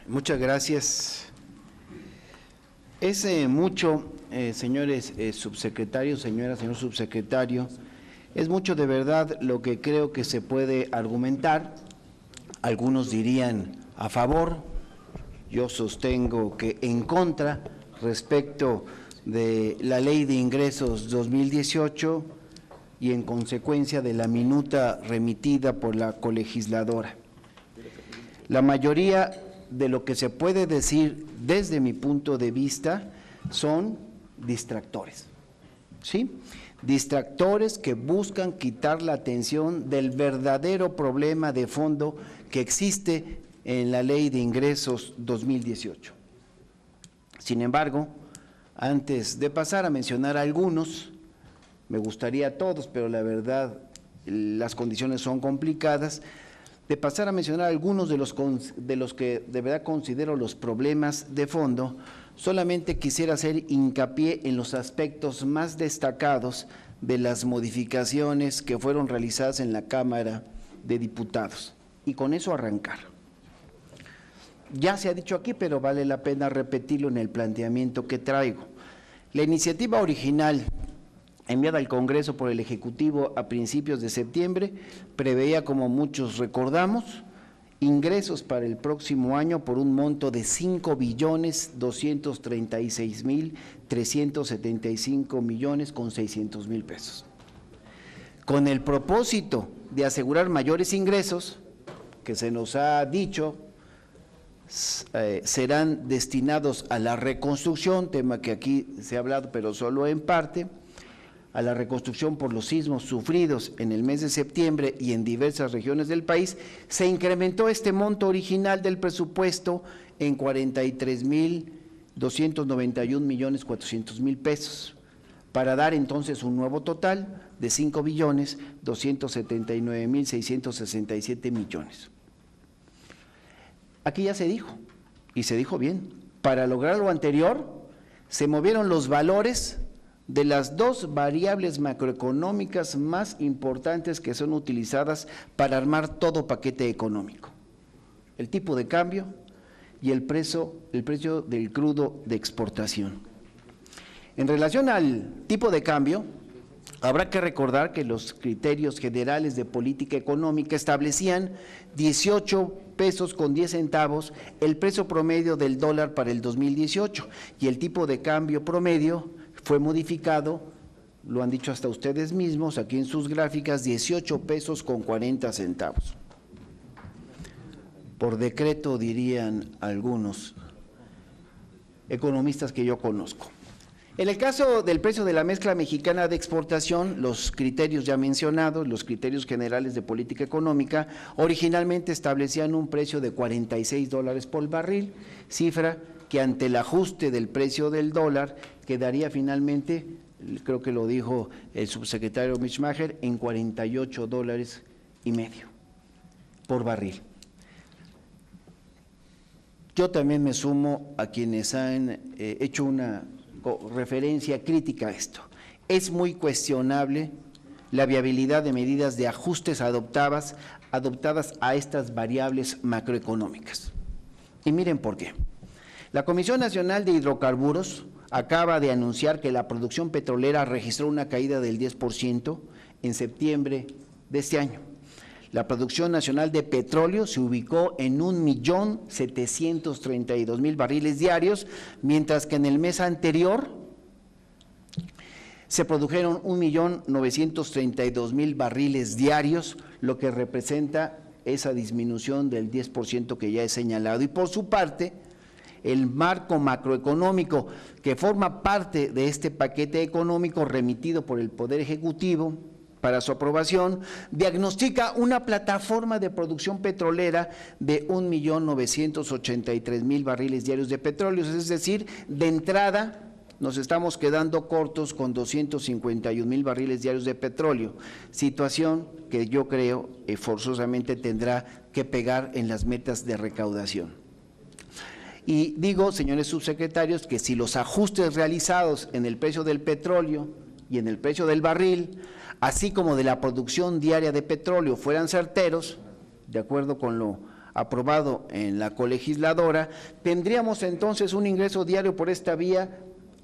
Muchas gracias. Es mucho, señores subsecretarios, señor subsecretario, es mucho de verdad lo que creo que se puede argumentar. Algunos dirían a favor, yo sostengo que en contra respecto de la Ley de Ingresos 2018 y en consecuencia de la minuta remitida por la colegisladora. La mayoría de lo que se puede decir desde mi punto de vista son distractores, ¿sí? Distractores que buscan quitar la atención del verdadero problema de fondo que existe en la Ley de Ingresos 2018. Sin embargo, antes de pasar a mencionar algunos, me gustaría a todos, pero la verdad las condiciones son complicadas, de pasar a mencionar algunos de los que de verdad considero los problemas de fondo, solamente quisiera hacer hincapié en los aspectos más destacados de las modificaciones que fueron realizadas en la Cámara de Diputados, y con eso arrancar. Ya se ha dicho aquí, pero vale la pena repetirlo en el planteamiento que traigo. La iniciativa original enviada al Congreso por el Ejecutivo a principios de septiembre, preveía, como muchos recordamos, ingresos para el próximo año por un monto de 5.236.375.600.000 pesos. Con el propósito de asegurar mayores ingresos, que se nos ha dicho, serán destinados a la reconstrucción, tema que aquí se ha hablado, pero solo en parte, a la reconstrucción por los sismos sufridos en el mes de septiembre y en diversas regiones del país, se incrementó este monto original del presupuesto en 43.291.400.000 pesos, para dar entonces un nuevo total de 5.279.667 millones. Aquí ya se dijo, y se dijo bien, para lograr lo anterior, se movieron los valores de las dos variables macroeconómicas más importantes que son utilizadas para armar todo paquete económico: el tipo de cambio y el precio del crudo de exportación. En relación al tipo de cambio, habrá que recordar que los criterios generales de política económica establecían 18 pesos con 10 centavos el precio promedio del dólar para el 2018, y el tipo de cambio promedio fue modificado, lo han dicho hasta ustedes mismos aquí en sus gráficas, 18 pesos con 40 centavos. Por decreto, dirían algunos economistas que yo conozco. En el caso del precio de la mezcla mexicana de exportación, los criterios ya mencionados, los criterios generales de política económica, originalmente establecían un precio de $46 por barril, cifra que ante el ajuste del precio del dólar quedaría finalmente, creo que lo dijo el subsecretario Michmacher, en $48.50 por barril. Yo también me sumo a quienes han hecho una referencia crítica a esto. Es muy cuestionable la viabilidad de medidas de ajustes adoptadas a estas variables macroeconómicas. Y miren por qué. La Comisión Nacional de Hidrocarburos acaba de anunciar que la producción petrolera registró una caída del 10% en septiembre de este año. La producción nacional de petróleo se ubicó en 1.732.000 barriles diarios, mientras que en el mes anterior se produjeron 1.932.000 barriles diarios, lo que representa esa disminución del 10% que ya he señalado. Y por su parte, el marco macroeconómico que forma parte de este paquete económico remitido por el Poder Ejecutivo para su aprobación, diagnostica una plataforma de producción petrolera de 1.983.000 barriles diarios de petróleo, es decir, de entrada nos estamos quedando cortos con 251.000 barriles diarios de petróleo, situación que yo creo forzosamente tendrá que pegar en las metas de recaudación. Y digo, señores subsecretarios, que si los ajustes realizados en el precio del petróleo y en el precio del barril, así como de la producción diaria de petróleo, fueran certeros, de acuerdo con lo aprobado en la colegisladora, tendríamos entonces un ingreso diario por esta vía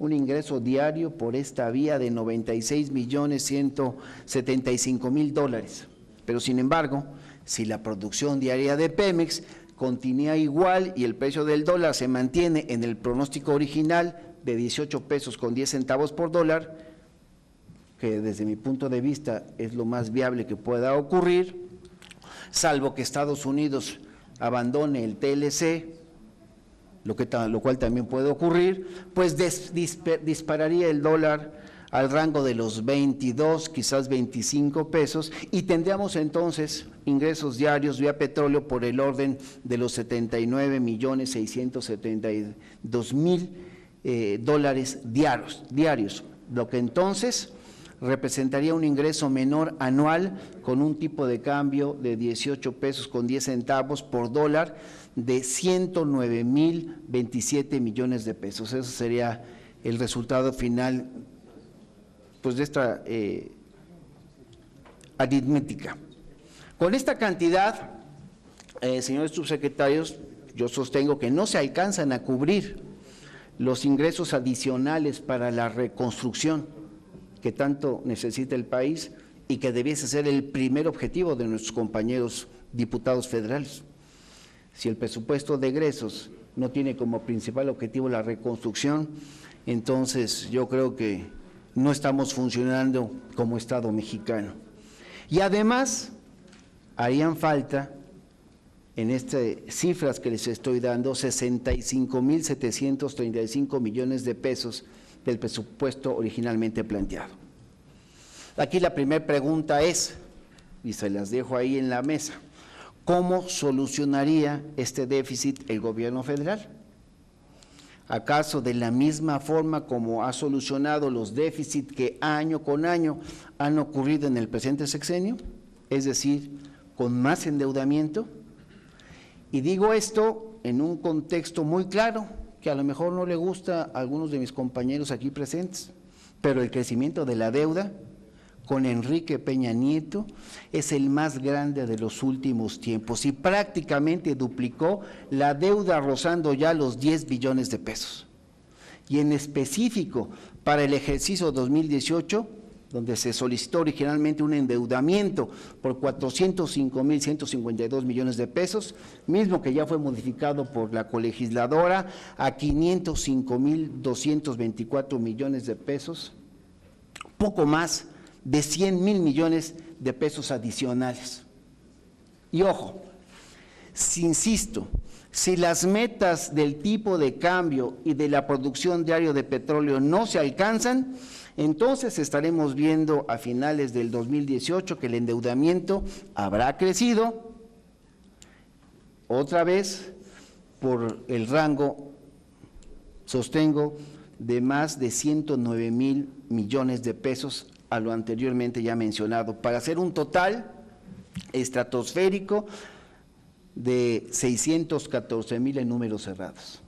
de 96.175.000 $. Pero sin embargo, si la producción diaria de Pemex continúa igual y el precio del dólar se mantiene en el pronóstico original de 18 pesos con 10 centavos por dólar, que desde mi punto de vista es lo más viable que pueda ocurrir, salvo que Estados Unidos abandone el TLC, lo cual también puede ocurrir, pues dispararía el dólar al rango de los 22, quizás 25 pesos, y tendríamos entonces ingresos diarios vía petróleo por el orden de los 79.672.000 dólares diarios, lo que entonces representaría un ingreso menor anual con un tipo de cambio de 18 pesos con 10 centavos por dólar de 109.027 millones de pesos. Eso sería el resultado final pues de esta aritmética. Con esta cantidad, señores subsecretarios, yo sostengo que no se alcanzan a cubrir los ingresos adicionales para la reconstrucción que tanto necesita el país y que debiese ser el primer objetivo de nuestros compañeros diputados federales. Si el presupuesto de egresos no tiene como principal objetivo la reconstrucción, entonces yo creo que no estamos funcionando como Estado mexicano. Y además, harían falta, en estas cifras que les estoy dando, 65.735 millones de pesos del presupuesto originalmente planteado. Aquí la primera pregunta es, y se las dejo ahí en la mesa, ¿cómo solucionaría este déficit el gobierno federal? ¿Acaso de la misma forma como ha solucionado los déficits que año con año han ocurrido en el presente sexenio? Es decir, con más endeudamiento. Y digo esto en un contexto muy claro, que a lo mejor no le gusta a algunos de mis compañeros aquí presentes, pero el crecimiento de la deuda con Enrique Peña Nieto es el más grande de los últimos tiempos y prácticamente duplicó la deuda rozando ya los 10 billones de pesos. Y en específico para el ejercicio 2018, donde se solicitó originalmente un endeudamiento por 405.152 millones de pesos, mismo que ya fue modificado por la colegisladora a 505.224 millones de pesos, poco más de 100.000 millones de pesos adicionales. Y ojo, insisto, si las metas del tipo de cambio y de la producción diaria de petróleo no se alcanzan, entonces estaremos viendo a finales del 2018 que el endeudamiento habrá crecido otra vez por el rango, sostengo, de más de 109.000 millones de pesos a lo anteriormente ya mencionado, para hacer un total estratosférico de 614.000 en números cerrados.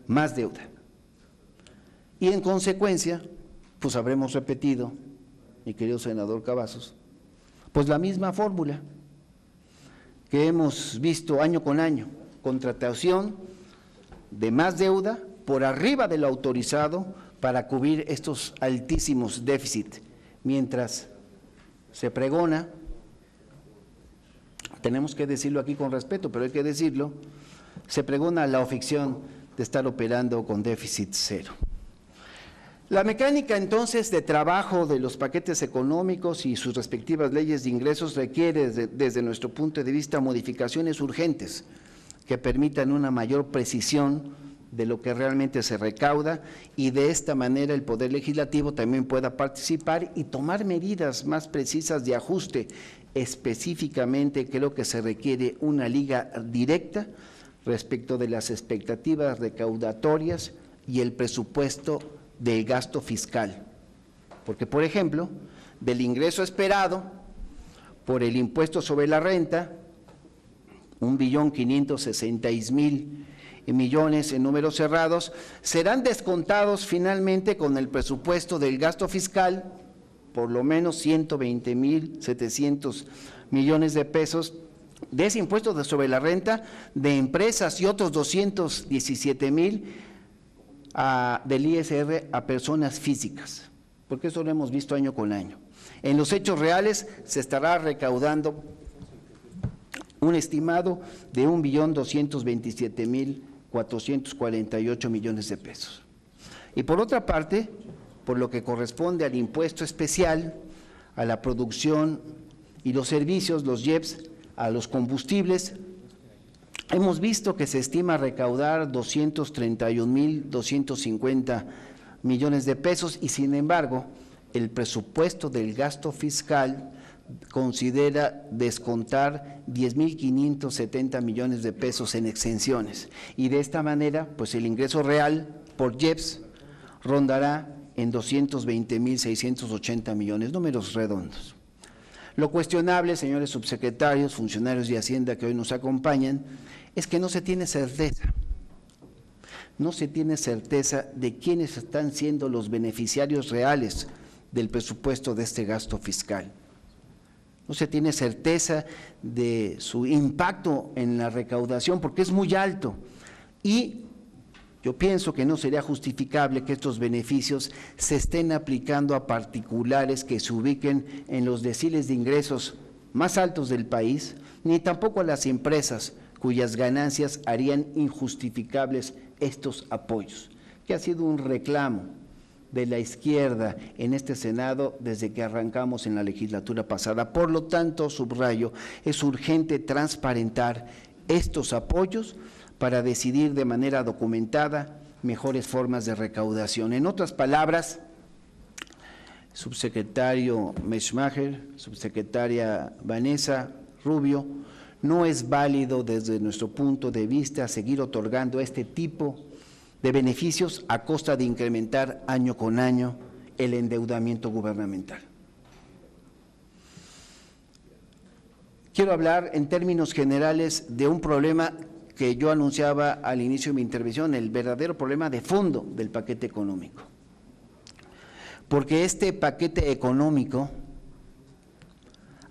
Más deuda. Y en consecuencia, pues habremos repetido, mi querido senador Cavazos, pues la misma fórmula que hemos visto año con año, contratación de más deuda por arriba de lo autorizado para cubrir estos altísimos déficits, mientras se pregona, tenemos que decirlo aquí con respeto, pero hay que decirlo, se pregona la ficción de estar operando con déficit cero. La mecánica entonces de trabajo de los paquetes económicos y sus respectivas leyes de ingresos requiere desde nuestro punto de vista modificaciones urgentes que permitan una mayor precisión de lo que realmente se recauda y de esta manera el Poder Legislativo también pueda participar y tomar medidas más precisas de ajuste. Específicamente creo que se requiere una liga directa respecto de las expectativas recaudatorias y el presupuesto del gasto fiscal. Porque, por ejemplo, del ingreso esperado por el impuesto sobre la renta, 1.566.000 millones en números cerrados, serán descontados finalmente con el presupuesto del gasto fiscal, por lo menos 120.700 millones de pesos de ese impuesto sobre la renta de empresas y otros 217,000 del ISR a personas físicas, porque eso lo hemos visto año con año. En los hechos reales se estará recaudando un estimado de 1.227.448 millones de pesos. Y por otra parte, por lo que corresponde al impuesto especial, a la producción y los servicios, los IEPS, a los combustibles, hemos visto que se estima recaudar 231.250 millones de pesos y sin embargo el presupuesto del gasto fiscal considera descontar 10.570 millones de pesos en exenciones y de esta manera pues el ingreso real por IEPS rondará en 220.680 millones, números redondos. Lo cuestionable, señores subsecretarios, funcionarios de Hacienda que hoy nos acompañan, es que no se tiene certeza. No se tiene certeza de quiénes están siendo los beneficiarios reales del presupuesto de este gasto fiscal. No se tiene certeza de su impacto en la recaudación porque es muy alto y yo pienso que no sería justificable que estos beneficios se estén aplicando a particulares que se ubiquen en los deciles de ingresos más altos del país, ni tampoco a las empresas cuyas ganancias harían injustificables estos apoyos, que ha sido un reclamo de la izquierda en este Senado desde que arrancamos en la legislatura pasada. Por lo tanto, subrayo, es urgente transparentar estos apoyos para decidir de manera documentada mejores formas de recaudación. En otras palabras, subsecretario Meshmacher, subsecretaria Vanessa Rubio, no es válido desde nuestro punto de vista seguir otorgando este tipo de beneficios a costa de incrementar año con año el endeudamiento gubernamental. Quiero hablar en términos generales de un problema que yo anunciaba al inicio de mi intervención, el verdadero problema de fondo del paquete económico. Porque este paquete económico,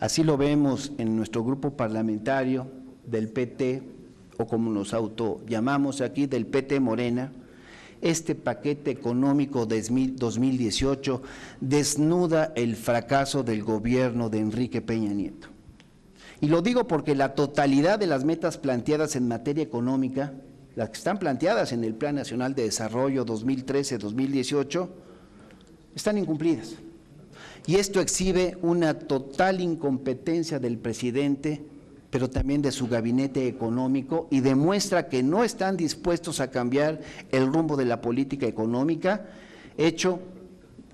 así lo vemos en nuestro grupo parlamentario del PT, o como nos autollamamos aquí, del PT Morena, este paquete económico de 2018 desnuda el fracaso del gobierno de Enrique Peña Nieto. Y lo digo porque la totalidad de las metas planteadas en materia económica, las que están planteadas en el Plan Nacional de Desarrollo 2013-2018, están incumplidas. Y esto exhibe una total incompetencia del presidente, pero también de su gabinete económico, y demuestra que no están dispuestos a cambiar el rumbo de la política económica, hecho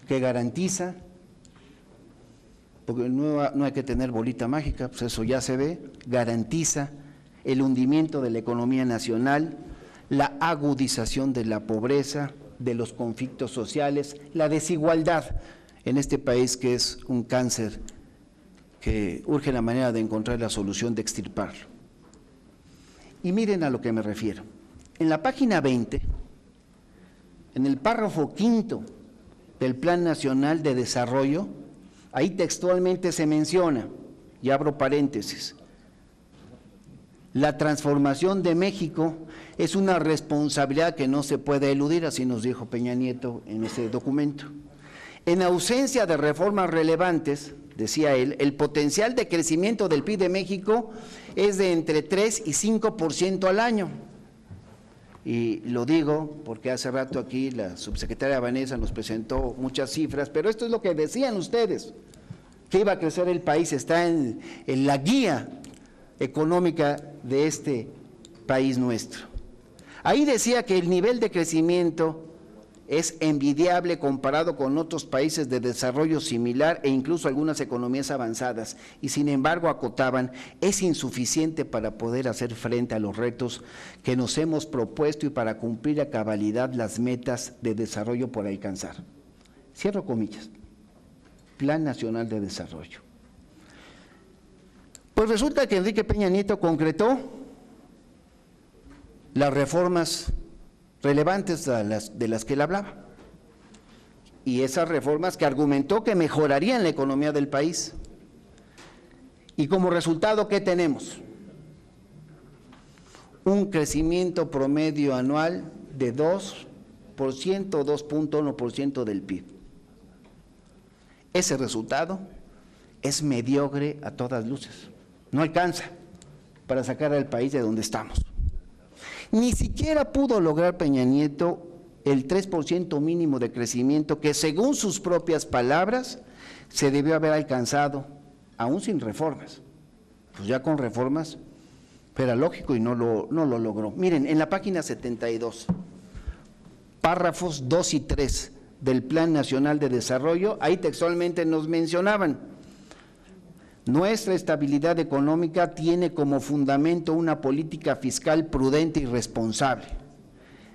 que garantiza, porque no hay que tener bolita mágica, pues eso ya se ve, garantiza el hundimiento de la economía nacional, la agudización de la pobreza, de los conflictos sociales, la desigualdad en este país que es un cáncer que urge la manera de encontrar la solución de extirparlo. Y miren a lo que me refiero. En la página 20, en el párrafo 5 del Plan Nacional de Desarrollo, ahí textualmente se menciona, y abro paréntesis, la transformación de México es una responsabilidad que no se puede eludir, así nos dijo Peña Nieto en ese documento. En ausencia de reformas relevantes, decía él, el potencial de crecimiento del PIB de México es de entre 3 y 5% al año. Y lo digo porque hace rato aquí la subsecretaria Vanessa nos presentó muchas cifras, pero esto es lo que decían ustedes, que iba a crecer el país, está en la guía económica de este país nuestro. Ahí decía que el nivel de crecimiento es envidiable comparado con otros países de desarrollo similar e incluso algunas economías avanzadas, y sin embargo acotaban, es insuficiente para poder hacer frente a los retos que nos hemos propuesto y para cumplir a cabalidad las metas de desarrollo por alcanzar. Cierro comillas, Plan Nacional de Desarrollo. Pues resulta que Enrique Peña Nieto concretó las reformas relevantes de las que él hablaba, y esas reformas que argumentó que mejorarían la economía del país. Y como resultado, ¿qué tenemos? un crecimiento promedio anual de 2%, 2.1% del PIB. Ese resultado es mediocre a todas luces, no alcanza para sacar al país de donde estamos. Ni siquiera pudo lograr Peña Nieto el 3% mínimo de crecimiento que, según sus propias palabras, se debió haber alcanzado, aún sin reformas. Pues ya con reformas era lógico y no lo logró. Miren, en la página 72, párrafos 2 y 3 del Plan Nacional de Desarrollo, ahí textualmente nos mencionaban: nuestra estabilidad económica tiene como fundamento una política fiscal prudente y responsable.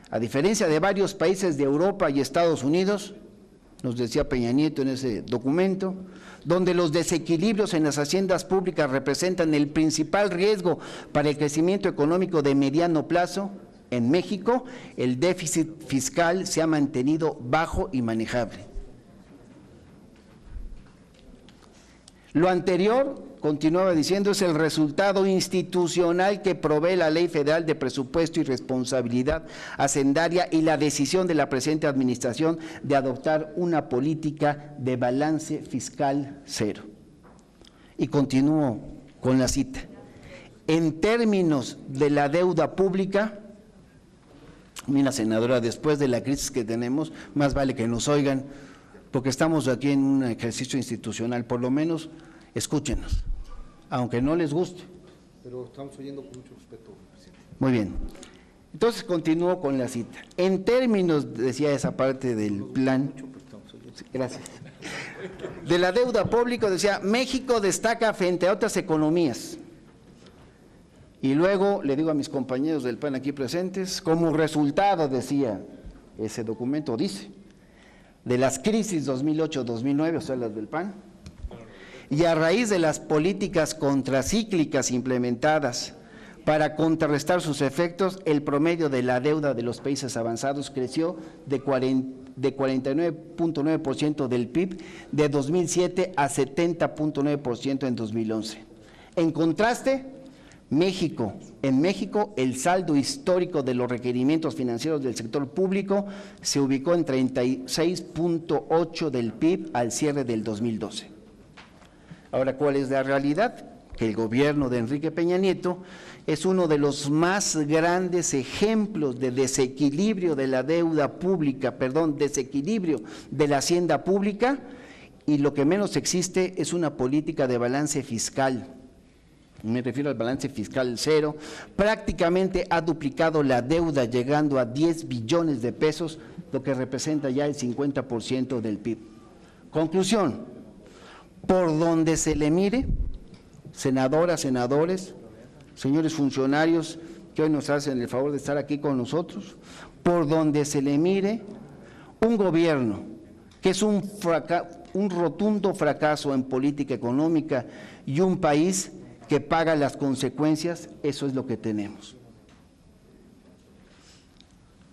A diferencia de varios países de Europa y Estados Unidos, nos decía Peña Nieto en ese documento, donde los desequilibrios en las haciendas públicas representan el principal riesgo para el crecimiento económico de mediano plazo, en México el déficit fiscal se ha mantenido bajo y manejable. Lo anterior, continuaba diciendo, es el resultado institucional que provee la Ley Federal de Presupuesto y Responsabilidad Hacendaria y la decisión de la presente administración de adoptar una política de balance fiscal cero. Y continúo con la cita. En términos de la deuda pública, mira, senadora, después de la crisis que tenemos, más vale que nos oigan, porque estamos aquí en un ejercicio institucional, por lo menos escúchenos, aunque no les guste. Pero estamos oyendo con mucho respeto, presidente. Muy bien. Entonces continúo con la cita. En términos, decía esa parte del plan, gracias, de la deuda pública, decía, México destaca frente a otras economías. Y luego le digo a mis compañeros del PAN aquí presentes, como resultado, decía ese documento, dice, de las crisis 2008-2009, o sea, las del PAN, y a raíz de las políticas contracíclicas implementadas para contrarrestar sus efectos, el promedio de la deuda de los países avanzados creció de 49.9% del PIB de 2007 a 70.9% en 2011. En contraste, en México, el saldo histórico de los requerimientos financieros del sector público se ubicó en 36.8% del PIB al cierre del 2012. Ahora, ¿cuál es la realidad? Que el gobierno de Enrique Peña Nieto es uno de los más grandes ejemplos de desequilibrio de la deuda pública, desequilibrio de la hacienda pública, y lo que menos existe es una política de balance fiscal. Me refiero al balance fiscal cero. Prácticamente ha duplicado la deuda, llegando a 10 billones de pesos, lo que representa ya el 50% del PIB. Conclusión, por donde se le mire, senadoras, senadores, señores funcionarios que hoy nos hacen el favor de estar aquí con nosotros, por donde se le mire, un gobierno que es un rotundo fracaso en política económica y un país que paga las consecuencias, eso es lo que tenemos.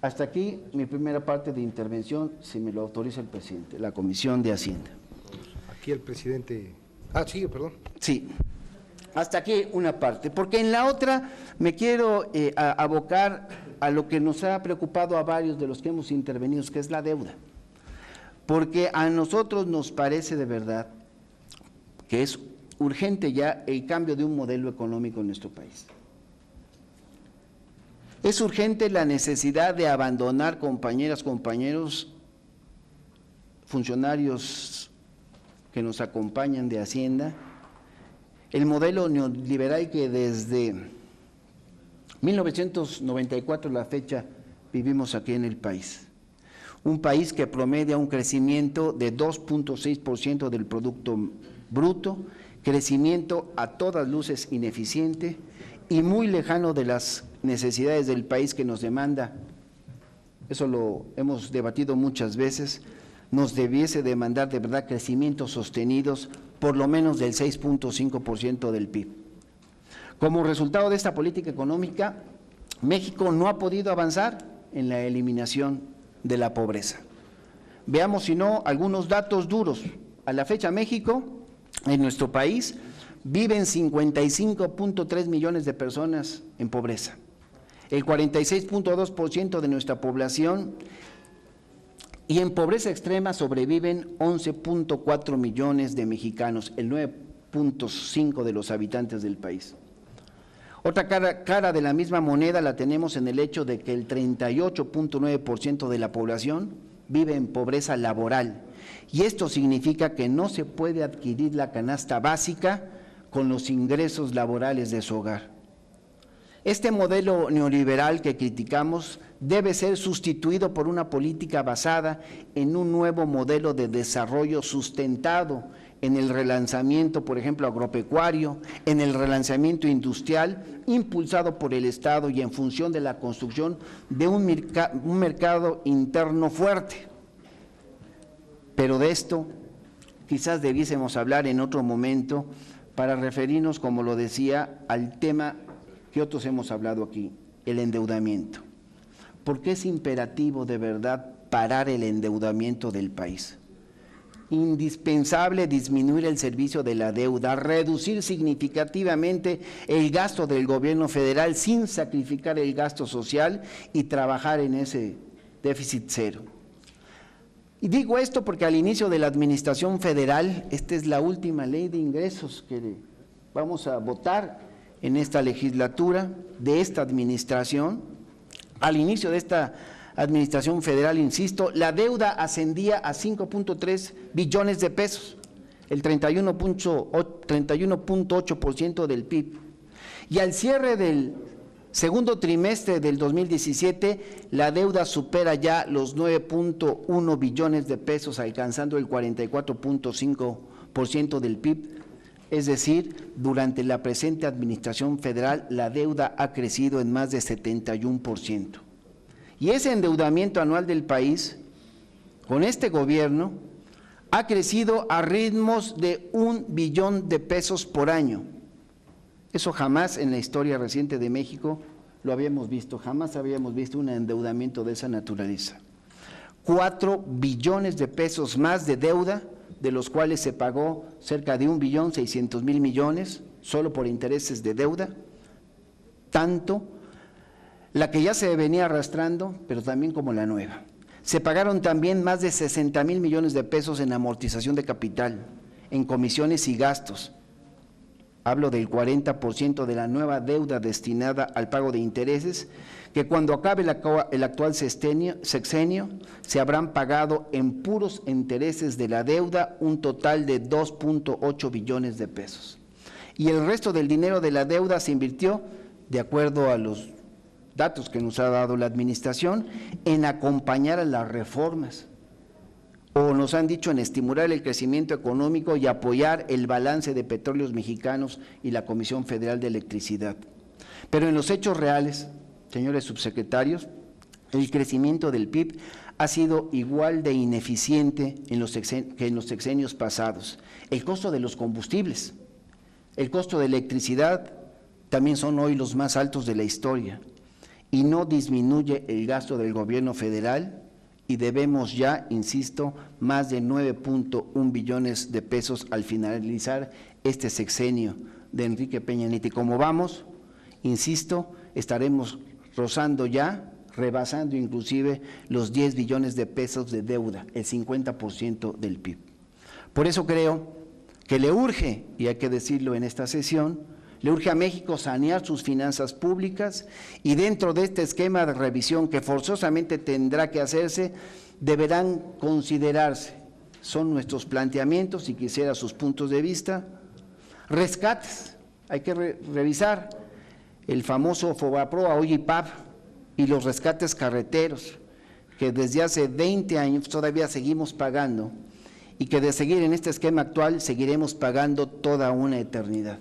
Hasta aquí mi primera parte de intervención, si me lo autoriza el presidente, la Comisión de Hacienda. Aquí el presidente… sigue, perdón. Sí, hasta aquí una parte, porque en la otra me quiero abocar a lo que nos ha preocupado a varios de los que hemos intervenido, que es la deuda. Porque a nosotros nos parece de verdad que es urgente ya el cambio de un modelo económico en nuestro país. Es urgente la necesidad de abandonar, compañeras, compañeros, funcionarios que nos acompañan de Hacienda, el modelo neoliberal que desde 1994 la fecha vivimos aquí en el país. Un país que promedia un crecimiento de 2.6% del Producto Bruto, crecimiento a todas luces ineficiente y muy lejano de las necesidades del país que nos demanda, eso lo hemos debatido muchas veces, nos debiese demandar de verdad crecimientos sostenidos por lo menos del 6.5% del PIB. Como resultado de esta política económica, México no ha podido avanzar en la eliminación de la pobreza. Veamos, si no, algunos datos duros. A la fecha, México, en nuestro país, viven 55.3 millones de personas en pobreza. el 46.2% de nuestra población, y en pobreza extrema sobreviven 11.4 millones de mexicanos, el 9.5% de los habitantes del país. Otra cara de la misma moneda la tenemos en el hecho de que el 38.9% de la población vive en pobreza laboral, y esto significa que no se puede adquirir la canasta básica con los ingresos laborales de su hogar. Este modelo neoliberal que criticamos debe ser sustituido por una política basada en un nuevo modelo de desarrollo sustentado en el relanzamiento, por ejemplo, agropecuario, en el relanzamiento industrial, impulsado por el Estado y en función de la construcción de un mercado interno fuerte. Pero de esto quizás debiésemos hablar en otro momento para referirnos, como lo decía, al tema que otros hemos hablado aquí, el endeudamiento. ¿Por qué es imperativo de verdad parar el endeudamiento del país? Indispensable disminuir el servicio de la deuda, reducir significativamente el gasto del gobierno federal sin sacrificar el gasto social y trabajar en ese déficit cero. Y digo esto porque al inicio de la administración federal, esta es la última ley de ingresos que vamos a votar en esta legislatura de esta administración. Al inicio de esta administración federal, insisto, la deuda ascendía a 5.3 billones de pesos, el 31.8% del PIB. Y al cierre del segundo trimestre del 2017, la deuda supera ya los 9.1 billones de pesos, alcanzando el 44.5% del PIB. Es decir, durante la presente administración federal, la deuda ha crecido en más de 71%. Y ese endeudamiento anual del país, con este gobierno, ha crecido a ritmos de 1 billón de pesos por año. Eso jamás en la historia reciente de México lo habíamos visto, jamás habíamos visto un endeudamiento de esa naturaleza. 4 billones de pesos más de deuda, de los cuales se pagó cerca de 1.600.000.000.000 solo por intereses de deuda, tanto la que ya se venía arrastrando, pero también como la nueva. Se pagaron también más de 60,000 millones de pesos en amortización de capital, en comisiones y gastos. Hablo del 40% de la nueva deuda destinada al pago de intereses, que cuando acabe el actual sexenio se habrán pagado en puros intereses de la deuda un total de 2.8 billones de pesos. Y el resto del dinero de la deuda se invirtió, de acuerdo a los datos que nos ha dado la administración, en acompañar a las reformas, o nos han dicho en estimular el crecimiento económico y apoyar el balance de Petróleos Mexicanos y la Comisión Federal de Electricidad. Pero en los hechos reales, señores subsecretarios, el crecimiento del PIB ha sido igual de ineficiente que en los sexenios pasados. El costo de los combustibles, el costo de electricidad también son hoy los más altos de la historia y no disminuye el gasto del gobierno federal y debemos ya, insisto, más de 9.1 billones de pesos al finalizar este sexenio de Enrique Peña Nieto. Y como vamos, insisto, estaremos rozando ya, rebasando inclusive los 10 billones de pesos de deuda, el 50% del PIB. Por eso creo que le urge, y hay que decirlo en esta sesión, le urge a México sanear sus finanzas públicas y dentro de este esquema de revisión que forzosamente tendrá que hacerse, deberán considerarse, son nuestros planteamientos y quisiera sus puntos de vista, rescates, hay que revisar el famoso FOBAPROA, hoy IPAP, y los rescates carreteros, que desde hace 20 años todavía seguimos pagando y que de seguir en este esquema actual seguiremos pagando toda una eternidad.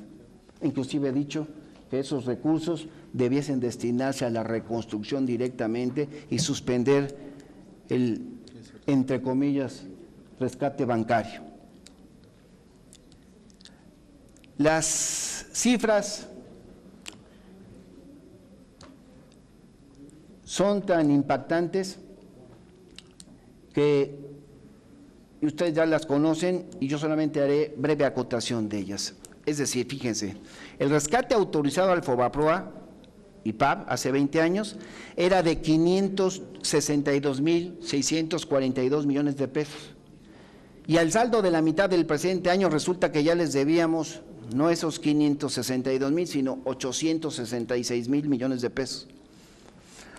Inclusive he dicho que esos recursos debiesen destinarse a la reconstrucción directamente y suspender el, entre comillas, rescate bancario. Las cifras son tan impactantes que ustedes ya las conocen y yo solamente haré breve acotación de ellas. Es decir, fíjense, el rescate autorizado al FOBAPROA IPAB, hace 20 años, era de 562,642 millones de pesos. Y al saldo de la mitad del presente año resulta que ya les debíamos no esos 562,000, sino 866,000 millones de pesos.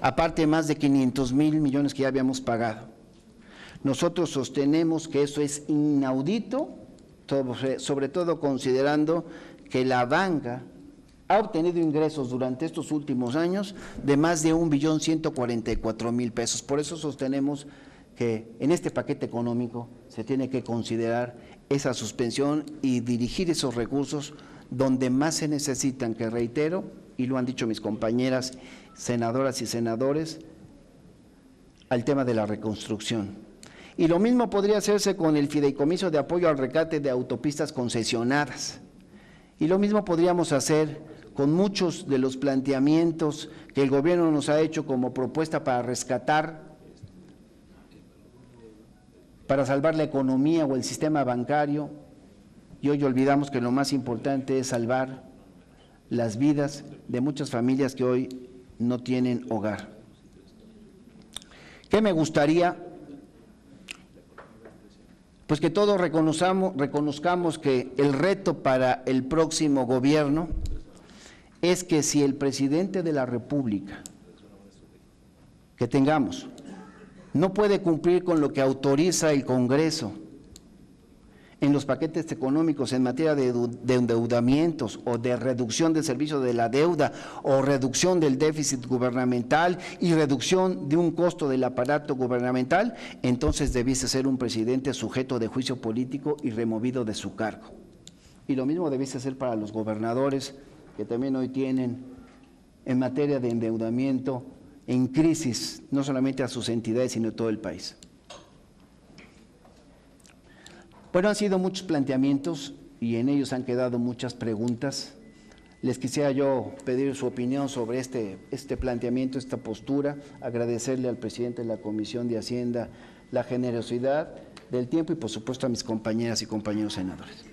Aparte, más de 500,000 millones que ya habíamos pagado. Nosotros sostenemos que eso es inaudito, sobre todo considerando que la banca ha obtenido ingresos durante estos últimos años de más de 1,144,000 pesos. Por eso sostenemos que en este paquete económico se tiene que considerar esa suspensión y dirigir esos recursos donde más se necesitan, que reitero, y lo han dicho mis compañeras senadoras y senadores, al tema de la reconstrucción. Y lo mismo podría hacerse con el fideicomiso de apoyo al rescate de autopistas concesionadas. Y lo mismo podríamos hacer con muchos de los planteamientos que el gobierno nos ha hecho como propuesta para rescatar, para salvar la economía o el sistema bancario, y hoy olvidamos que lo más importante es salvar las vidas de muchas familias que hoy no tienen hogar. ¿Qué me gustaría? Pues que todos reconozcamos que el reto para el próximo gobierno es que si el presidente de la República que tengamos no puede cumplir con lo que autoriza el Congreso en los paquetes económicos en materia de endeudamientos o de reducción del servicio de la deuda o reducción del déficit gubernamental y reducción de un costo del aparato gubernamental, entonces debiese ser un presidente sujeto de juicio político y removido de su cargo. Y lo mismo debiese ser para los gobernadores, que también hoy tienen en materia de endeudamiento en crisis, no solamente a sus entidades, sino a todo el país. Bueno, han sido muchos planteamientos y en ellos han quedado muchas preguntas. Les quisiera yo pedir su opinión sobre este planteamiento, esta postura, agradecerle al presidente de la Comisión de Hacienda la generosidad del tiempo y por supuesto a mis compañeras y compañeros senadores.